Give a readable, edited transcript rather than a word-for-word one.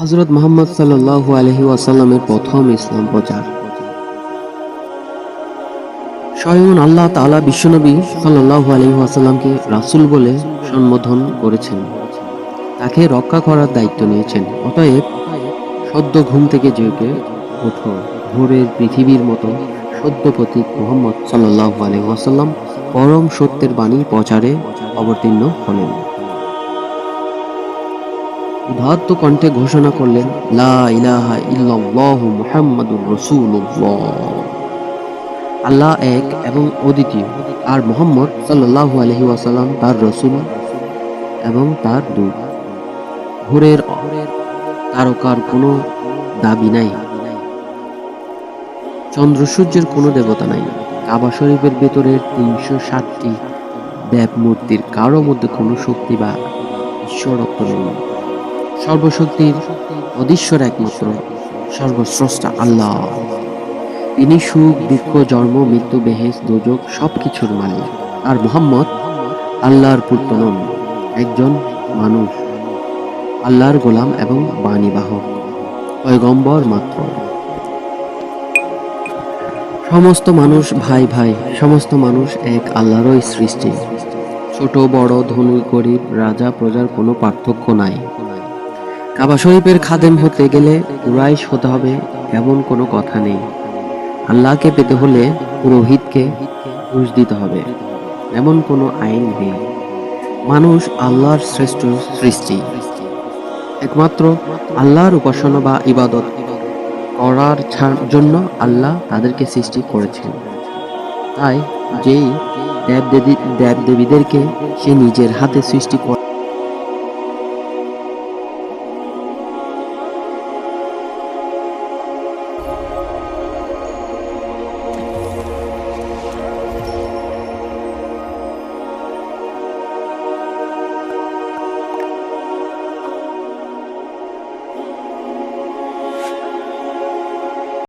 হযরত মুহাম্মদ সাল্লাল্লাহু আলাইহি ওয়াসাল্লামের প্রথম ইসলাম প্রচার। স্বয়ং আল্লাহ তাআলা বিশ্বনবী সাল্লাল্লাহু আলাইহি ওয়াসাল্লামকে রাসূল বলে সম্বোধন করেছেন, তাকে রক্ষা করার দায়িত্ব নিয়েছেন। অতএব সদ্য ঘুম থেকে জেগে ওঠো, ভোরের পৃথিবীর মতো সদ্য প্রতীক মুহাম্মদ সাল্লাল্লাহু আলাইহি ওয়াসাল্লাম পরম সত্যের বাণী প্রচারে অবতীর্ণ হলেন। উদাত্ত কণ্ঠে ঘোষণা করলেন, লা ইলাহা ইল্লাল্লাহু মুহাম্মাদুর রাসূলুল্লাহ। আল্লাহ এক এবং অদ্বিতীয়, আর মুহাম্মদ সাল্লাল্লাহু আলাইহি ওয়াসাল্লাম তার রাসূল এবং তার দূত। ভোরের তারকার কোনো দাবি নাই, চন্দ্র সূর্যের কোনো দেবতা নাই, কাবা শরীফের ভেতরের ৩৬০টি দেব মূর্তির কারো মধ্যে কোনো শক্তি বা ঈশ্বরত্ব নেই। সর্বশক্তির অধীশ্বর একমাত্র সর্বস্রষ্টা আল্লাহ। তিনি সুখ দুঃখ জন্ম মৃত্যু বেহেশত দোজখ সবকিছুর মালিক। আর মুহাম্মদ আল্লাহর পুত্র নন, একজন মানুষ, আল্লাহর গোলাম এবং বাণীবাহক পয়গম্বর মাত্র। সমস্ত মানুষ ভাই ভাই, সমস্ত মানুষ এক আল্লাহরই সৃষ্টি। ছোট বড়, ধনী গরিব, রাজা প্রজার কোনো পার্থক্য নাই। কাবা শরীফের খাদেম হতে গেলে কুরাইশ হতে হবে এমন কোনো কথা নেই। আল্লাহকে পেতে হলে পুরোহিতকে ঘুষ দিতে হবে এমন কোনো আইন নেই। মানুষ আল্লাহর শ্রেষ্ঠ সৃষ্টি। একমাত্র আল্লাহর উপাসনা বা ইবাদত করার জন্য আল্লাহ তাদেরকে সৃষ্টি করেছেন। তাই যেই দেবদেবীদেরকে সে নিজের হাতে সৃষ্টি করে